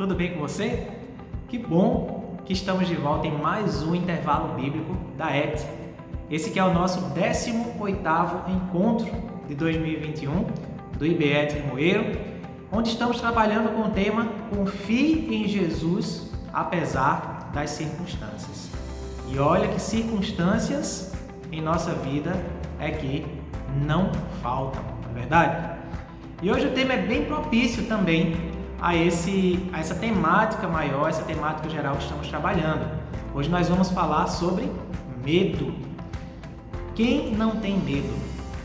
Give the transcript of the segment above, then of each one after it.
tudo bem com você? Que bom que estamos de volta em mais um intervalo bíblico da ET. Esse que é o nosso 18º encontro de 2021 do IBET Limoeiro, onde estamos trabalhando com o tema Confie em Jesus apesar das circunstâncias. E olha que circunstâncias em nossa vida é que não faltam, não é verdade? E hoje o tema é bem propício também a essa temática maior, essa temática geral que estamos trabalhando. Hoje nós vamos falar sobre medo. Quem não tem medo?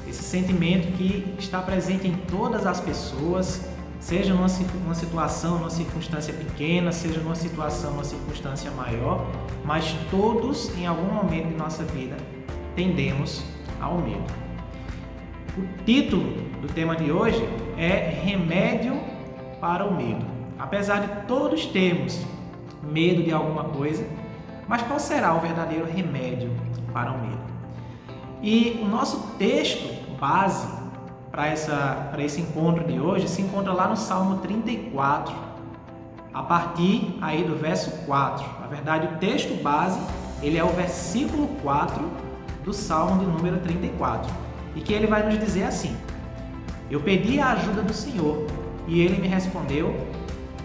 Esse sentimento que está presente em todas as pessoas, seja numa situação, numa circunstância pequena, seja numa situação, numa circunstância maior, mas todos, em algum momento de nossa vida, tendemos ao medo. O título do tema de hoje é Remédio para o Medo. Apesar de todos termos medo de alguma coisa, mas qual será o verdadeiro remédio para o medo? E o nosso texto base para esse encontro de hoje se encontra lá no Salmo 34, a partir aí do verso 4. Na verdade, o texto base ele é o versículo 4 do Salmo de número 34. E que ele vai nos dizer assim: Eu pedi a ajuda do Senhor, e Ele me respondeu,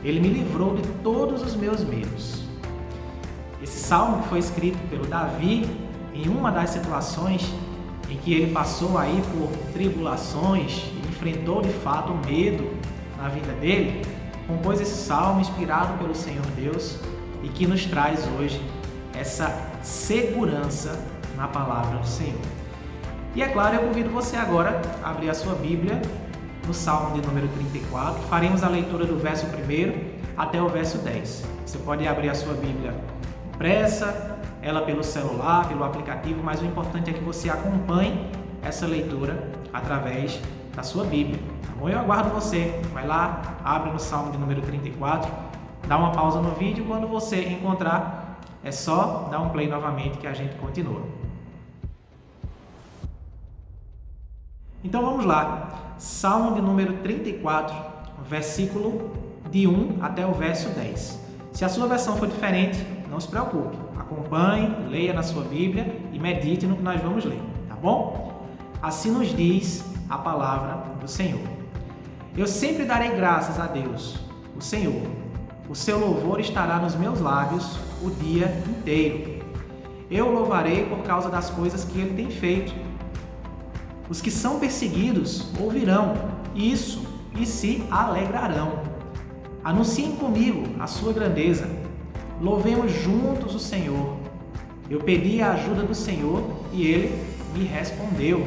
Ele me livrou de todos os meus medos. Esse salmo que foi escrito pelo Davi em uma das situações em que ele passou aí por tribulações e enfrentou de fato o medo na vida dele, compôs esse salmo inspirado pelo Senhor Deus e que nos traz hoje essa segurança na palavra do Senhor. E é claro, eu convido você agora a abrir a sua Bíblia no Salmo de número 34. Faremos a leitura do verso 1 até o verso 10. Você pode abrir a sua Bíblia impressa, ela pelo celular, pelo aplicativo, mas o importante é que você acompanhe essa leitura através da sua Bíblia. Tá bom? Eu aguardo você. Vai lá, abre no Salmo de número 34, dá uma pausa no vídeo. Quando você encontrar, é só dar um play novamente que a gente continua. Então vamos lá, Salmo de número 34, versículo de 1 até o verso 10. Se a sua versão for diferente, não se preocupe, acompanhe, leia na sua Bíblia e medite no que nós vamos ler, tá bom? Assim nos diz a palavra do Senhor. Eu sempre darei graças a Deus, o Senhor. O seu louvor estará nos meus lábios o dia inteiro. Eu o louvarei por causa das coisas que ele tem feito. Os que são perseguidos ouvirão isso e se alegrarão. Anunciem comigo a sua grandeza. Louvemos juntos o Senhor. Eu pedi a ajuda do Senhor e Ele me respondeu.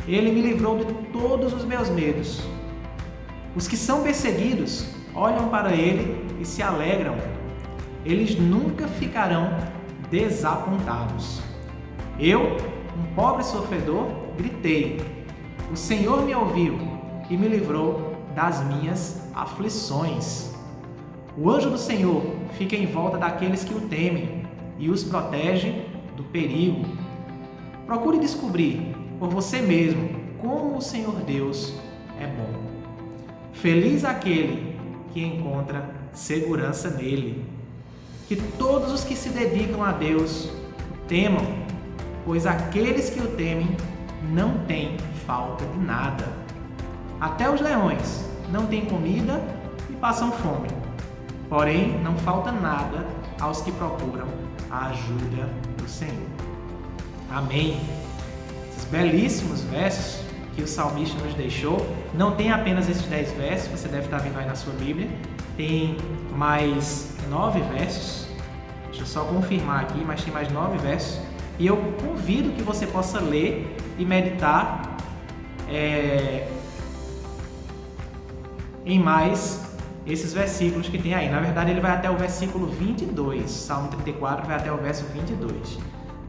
Ele me livrou de todos os meus medos. Os que são perseguidos olham para Ele e se alegram. Eles nunca ficarão desapontados. Eu, um pobre sofredor, gritei. O Senhor me ouviu e me livrou das minhas aflições. O anjo do Senhor fica em volta daqueles que o temem e os protege do perigo. Procure descobrir por você mesmo como o Senhor Deus é bom. Feliz aquele que encontra segurança nele. Que todos os que se dedicam a Deus o temam, pois aqueles que o temem não têm falta de nada. Até os leões não têm comida e passam fome. Porém, não falta nada aos que procuram a ajuda do Senhor. Amém. Esses belíssimos versos que o salmista nos deixou, não tem apenas esses 10 versos, você deve estar vendo aí na sua Bíblia, tem mais 9 versos, deixa eu só confirmar aqui, mas tem mais 9 versos, e eu convido que você possa ler e meditar em mais esses versículos que tem aí. Na verdade, ele vai até o versículo 22, Salmo 34 vai até o verso 22.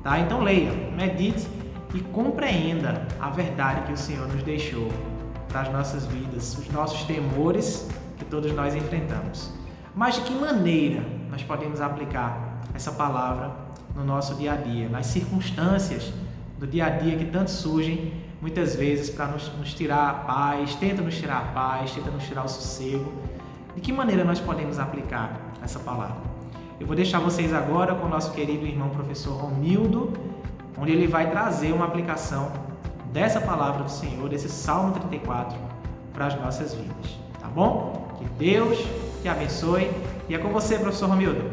Tá? Então leia, medite e compreenda a verdade que o Senhor nos deixou para as nossas vidas, os nossos temores que todos nós enfrentamos. Mas de que maneira nós podemos aplicar essa palavra no nosso dia a dia, nas circunstâncias do dia a dia que tanto surgem muitas vezes para nos tirar a paz, tenta nos tirar a paz, tenta nos tirar o sossego. De que maneira nós podemos aplicar essa palavra? Eu vou deixar vocês agora com o nosso querido irmão professor Romildo, onde ele vai trazer uma aplicação dessa palavra do Senhor, desse Salmo 34, para as nossas vidas. Tá bom? Que Deus te abençoe. E é com você, professor Romildo.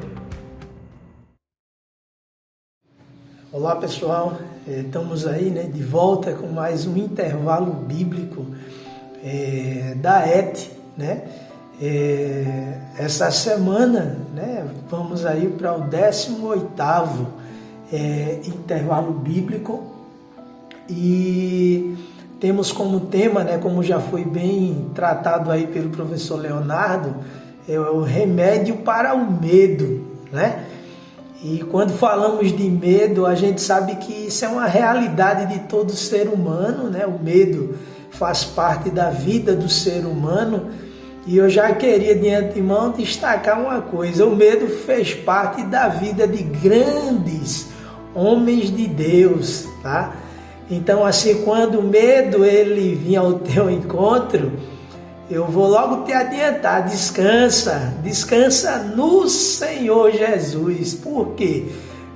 Olá, pessoal. Estamos aí, de volta com mais um intervalo bíblico da ET, essa semana, vamos aí para o 18º intervalo bíblico e temos como tema, como já foi bem tratado aí pelo professor Leonardo, o remédio para o medo, E quando falamos de medo, a gente sabe que isso é uma realidade de todo ser humano, O medo faz parte da vida do ser humano. E eu já queria de antemão destacar uma coisa: o medo fez parte da vida de grandes homens de Deus, tá? Então, assim, quando o medo ele vinha ao teu encontro, eu vou logo te adiantar: descansa no Senhor Jesus. Por quê?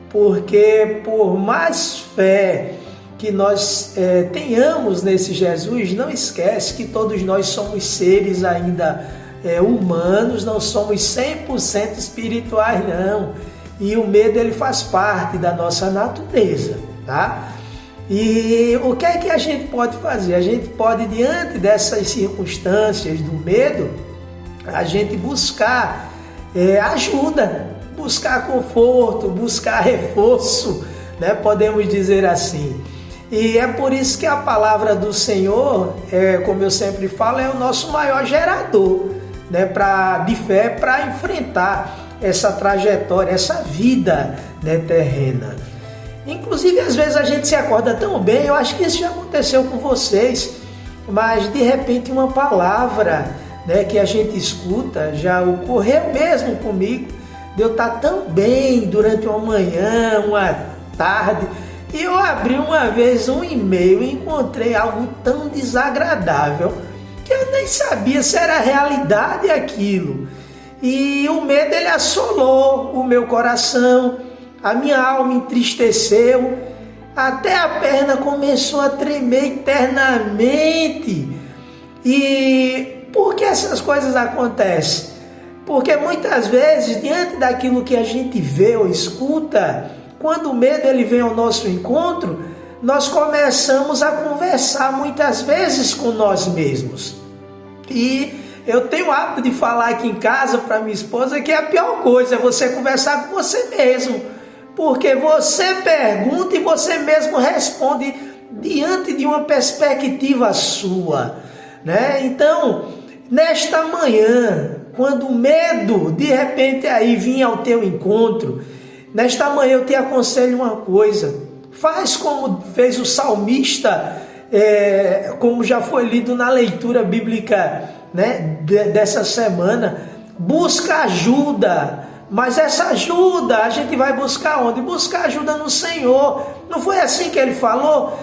Porque por mais fé que nós tenhamos nesse Jesus, não esquece que todos nós somos seres ainda humanos, não somos 100% espirituais, não. E o medo ele faz parte da nossa natureza, tá? E o que é que a gente pode fazer? A gente pode, diante dessas circunstâncias do medo, a gente buscar ajuda, buscar conforto, buscar reforço, podemos dizer assim. E é por isso que a palavra do Senhor, como eu sempre falo, é o nosso maior gerador, de fé para enfrentar essa trajetória, essa vida terrena. Inclusive, às vezes a gente se acorda tão bem, eu acho que isso já aconteceu com vocês, mas de repente uma palavra que a gente escuta, já ocorreu mesmo comigo, de eu estar tão bem durante uma manhã, uma tarde, e eu abri uma vez um e-mail e encontrei algo tão desagradável que eu nem sabia se era realidade aquilo. E o medo ele assolou o meu coração, a minha alma entristeceu, até a perna começou a tremer internamente. E por que essas coisas acontecem? Porque muitas vezes, diante daquilo que a gente vê ou escuta, quando o medo ele vem ao nosso encontro, nós começamos a conversar muitas vezes com nós mesmos. E eu tenho o hábito de falar aqui em casa para minha esposa que a pior coisa é você conversar com você mesmo. Porque você pergunta e você mesmo responde diante de uma perspectiva sua, Então, nesta manhã, quando o medo de repente aí vinha ao teu encontro, nesta manhã eu te aconselho uma coisa: faz como fez o salmista, como já foi lido na leitura bíblica dessa semana, busca ajuda. Mas essa ajuda a gente vai buscar onde? Buscar ajuda no Senhor. Não foi assim que ele falou,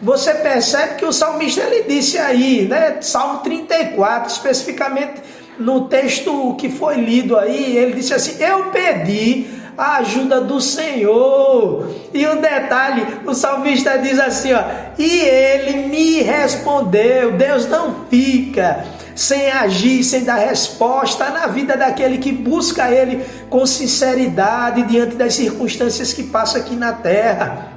Você percebe que o salmista ele disse aí, Salmo 34, especificamente no texto que foi lido aí, ele disse assim: eu pedi a ajuda do Senhor. E um detalhe, o salmista diz assim, e ele me respondeu. Deus não fica sem agir, sem dar resposta na vida daquele que busca Ele com sinceridade diante das circunstâncias que passam aqui na terra,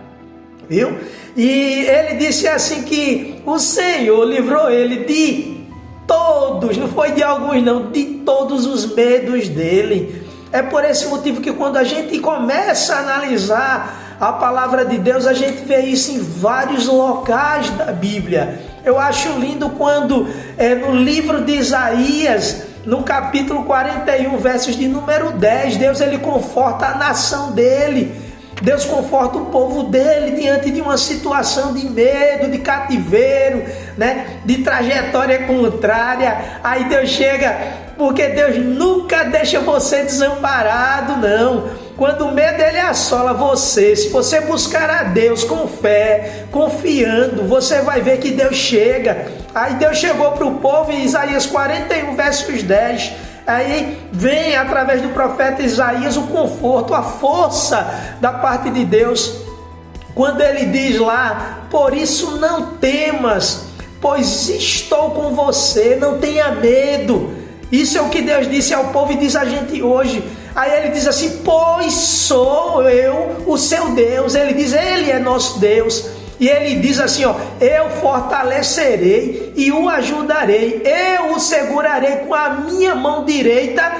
viu? E ele disse assim que o Senhor livrou ele de todos, não foi de alguns não, de todos os medos dele. É por esse motivo que quando a gente começa a analisar a palavra de Deus, a gente vê isso em vários locais da Bíblia. Eu acho lindo quando no livro de Isaías, no capítulo 41, versos de número 10, Deus ele conforta a nação dele. Deus conforta o povo dele diante de uma situação de medo, de cativeiro, de trajetória contrária. Aí Deus chega, porque Deus nunca deixa você desamparado, não. Quando o medo ele assola você, se você buscar a Deus com fé, confiando, você vai ver que Deus chega. Aí Deus chegou para o povo em Isaías 41, versos 10. Aí vem através do profeta Isaías o conforto, a força da parte de Deus, quando ele diz lá: por isso não temas, pois estou com você, não tenha medo. Isso é o que Deus disse ao povo e diz a gente hoje. Aí ele diz assim: pois sou eu o seu Deus. Ele diz: ele é nosso Deus. E ele diz assim, ó: eu fortalecerei e o ajudarei, eu o segurarei com a minha mão direita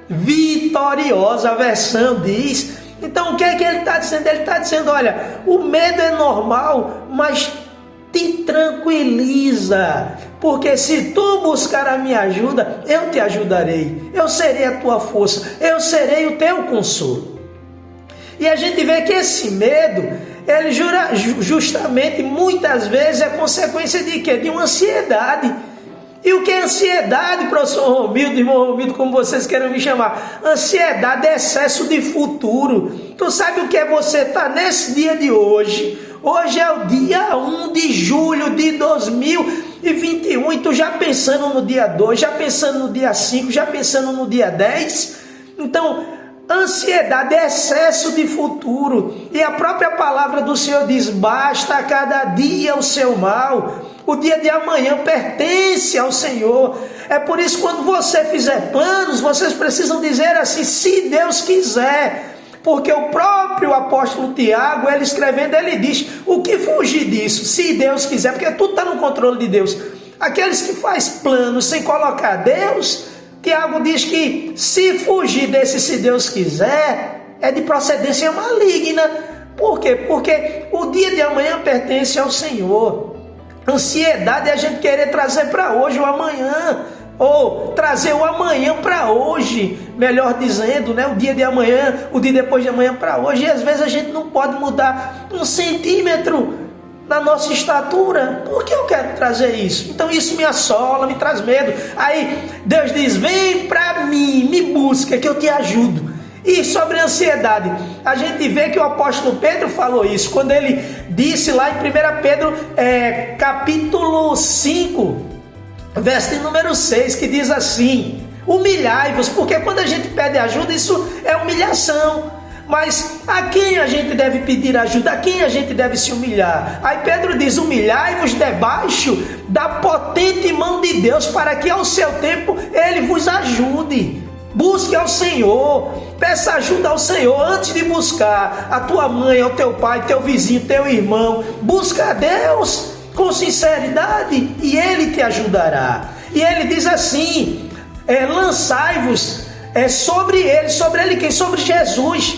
vitoriosa. A versão diz. Então o que é que ele está dizendo? Ele está dizendo: olha, o medo é normal, mas te tranquiliza, porque se tu buscar a minha ajuda, eu te ajudarei, eu serei a tua força, eu serei o teu consolo. E a gente vê que esse medo, ele justamente muitas vezes é consequência de quê? De uma ansiedade. E o que é ansiedade, professor Romildo, irmão Romildo, como vocês queiram me chamar? Ansiedade é excesso de futuro. Tu sabe o que é você estar nesse dia de hoje? Hoje é o dia 1 de julho de 2021 e tu já pensando no dia 2, já pensando no dia 5, já pensando no dia 10? Então, ansiedade é excesso de futuro. E a própria palavra do Senhor diz: basta a cada dia o seu mal. O dia de amanhã pertence ao Senhor. É por isso que quando você fizer planos, vocês precisam dizer assim: se Deus quiser. Porque o próprio apóstolo Tiago, ele escrevendo, ele diz: o que fugir disso? Se Deus quiser, porque tudo está no controle de Deus. Aqueles que fazem planos sem colocar Deus, Tiago diz que se fugir desse se Deus quiser, é de procedência maligna. Por quê? Porque o dia de amanhã pertence ao Senhor. Ansiedade é a gente querer trazer para hoje o amanhã, ou trazer o amanhã para hoje, melhor dizendo, né? O dia de amanhã, o dia depois de amanhã para hoje. E às vezes a gente não pode mudar 1 centímetro na nossa estatura. Por que eu quero trazer isso? Então isso me assola, me traz medo. Aí Deus diz: vem para mim, me busca que eu te ajudo. E sobre a ansiedade, a gente vê que o apóstolo Pedro falou isso, quando ele disse lá em 1 Pedro capítulo 5, verso número 6, que diz assim: humilhai-vos, porque quando a gente pede ajuda, isso é humilhação. Mas a quem a gente deve pedir ajuda? A quem a gente deve se humilhar? Aí Pedro diz: humilhai-vos debaixo da potente mão de Deus, para que ao seu tempo Ele vos ajude. Busque ao Senhor, peça ajuda ao Senhor antes de buscar a tua mãe, ao teu pai, teu vizinho, teu irmão. Busca a Deus com sinceridade e Ele te ajudará. E Ele diz assim: lançai-vos sobre Ele quem? Sobre Jesus,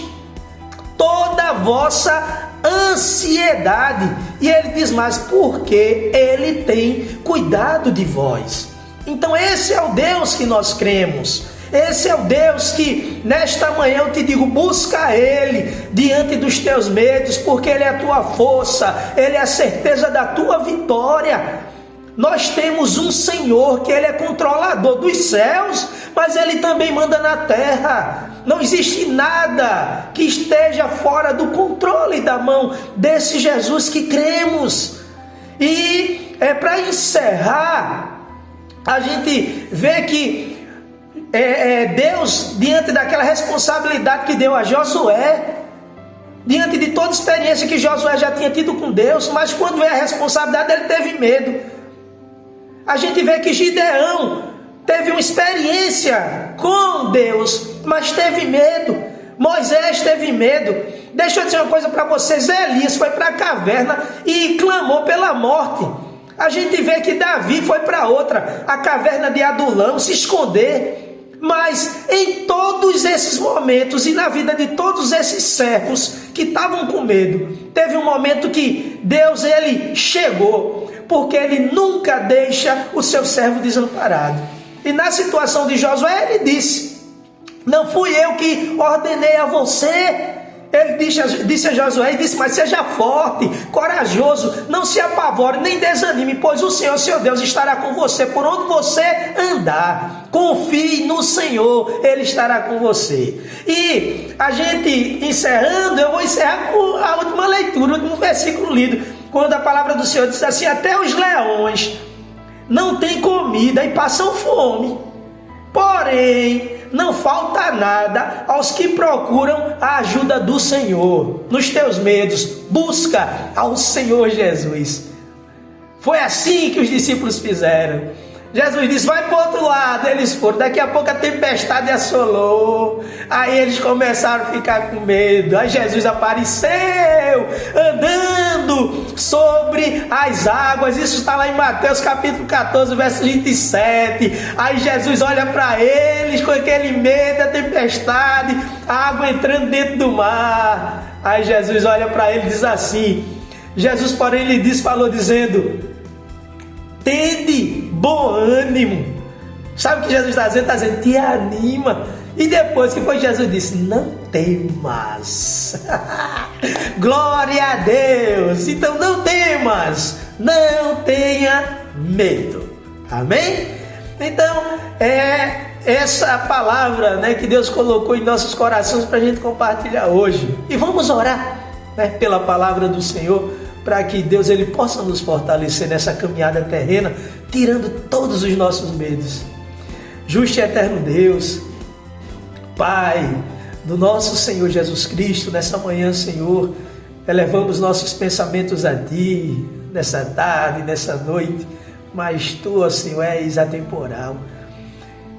toda a vossa ansiedade. E Ele diz mais: porque Ele tem cuidado de vós. Então esse é o Deus que nós cremos. Esse é o Deus que nesta manhã eu te digo: busca Ele diante dos teus medos, porque Ele é a tua força, Ele é a certeza da tua vitória. Nós temos um Senhor que Ele é controlador dos céus, mas Ele também manda na terra. Não existe nada que esteja fora do controle da mão desse Jesus que cremos. E para encerrar, a gente vê que Deus, diante daquela responsabilidade que deu a Josué, diante de toda a experiência que Josué já tinha tido com Deus, mas quando veio a responsabilidade ele teve medo. A gente vê que Gideão teve uma experiência com Deus, mas teve medo. Moisés teve medo. Deixa eu dizer uma coisa para vocês: Elias foi para a caverna e clamou pela morte. A gente vê que Davi foi para outra, a caverna de Adulão, se esconder. Mas em todos esses momentos e na vida de todos esses servos que estavam com medo, teve um momento que Deus, Ele chegou, porque Ele nunca deixa o seu servo desamparado. E na situação de Josué, Ele disse: não fui eu que ordenei a você. Ele disse a Josué, mas seja forte, corajoso, não se apavore, nem desanime, pois o Senhor, seu Deus, estará com você por onde você andar. Confie no Senhor, Ele estará com você. E a gente encerrando, eu vou encerrar com a última leitura, o último versículo lido, quando a palavra do Senhor diz assim: até os leões não têm comida e passam fome, Porém, não falta nada aos que procuram a ajuda do Senhor. Nos teus medos, busca ao Senhor Jesus. Foi assim que os discípulos fizeram. Jesus disse, vai para o outro lado. Eles foram. Daqui a pouco a tempestade assolou. Aí eles começaram a ficar com medo. Aí Jesus apareceu andando sobre as águas. Isso está lá em Mateus capítulo 14, verso 27. Aí Jesus olha para eles com aquele medo da tempestade, a água entrando dentro do mar. Aí Jesus olha para ele e diz assim. Jesus, porém, lhe disse, falou dizendo, tende bom ânimo. Sabe o que Jesus está dizendo? Está dizendo, te anima. E depois que foi, Jesus disse, não temas. Glória a Deus. Então não temas, não tenha medo. Amém? Então é essa palavra, né, que Deus colocou em nossos corações para a gente compartilhar hoje. E vamos orar, né, pela palavra do Senhor, para que Deus ele possa nos fortalecer nessa caminhada terrena, tirando todos os nossos medos. Justo e eterno Deus, Pai do nosso Senhor Jesus Cristo, nessa manhã, Senhor, elevamos nossos pensamentos a Ti, nessa tarde, nessa noite, mas Tu, ó Senhor, és atemporal.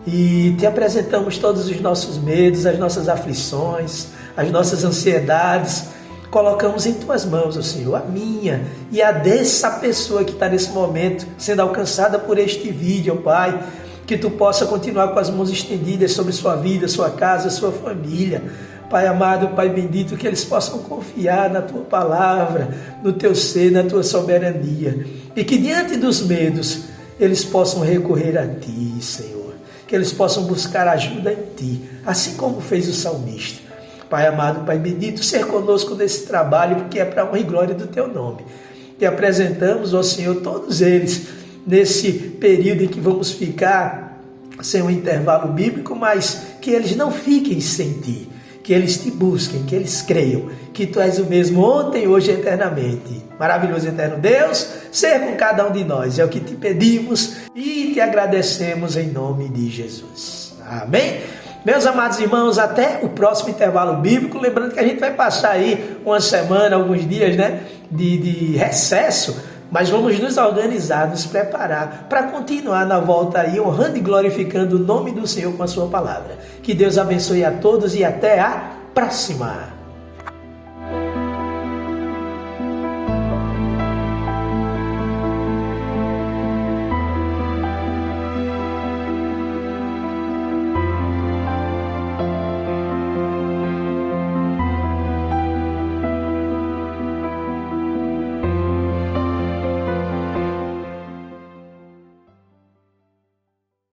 E Te apresentamos todos os nossos medos, as nossas aflições, as nossas ansiedades, colocamos em Tuas mãos, ó Senhor, a minha e a dessa pessoa que está nesse momento sendo alcançada por este vídeo, ó Pai, que Tu possa continuar com as mãos estendidas sobre sua vida, sua casa, sua família. Pai amado, Pai bendito, que eles possam confiar na Tua palavra, no Teu ser, na Tua soberania, e que diante dos medos eles possam recorrer a Ti, Senhor, que eles possam buscar ajuda em Ti, assim como fez o salmista. Pai amado, Pai bendito, ser conosco nesse trabalho, porque é para a honra e glória do Teu nome. Te apresentamos, ó Senhor, todos eles, nesse período em que vamos ficar sem um intervalo bíblico, mas que eles não fiquem sem Ti, que eles Te busquem, que eles creiam que Tu és o mesmo ontem, hoje e eternamente. Maravilhoso eterno Deus, ser com cada um de nós, é o que Te pedimos e Te agradecemos em nome de Jesus. Amém? Meus amados irmãos, até o próximo intervalo bíblico, lembrando que a gente vai passar aí uma semana, alguns dias, né, de recesso, mas vamos nos organizar, nos preparar para continuar na volta aí, honrando e glorificando o nome do Senhor com a sua palavra. Que Deus abençoe a todos e até a próxima!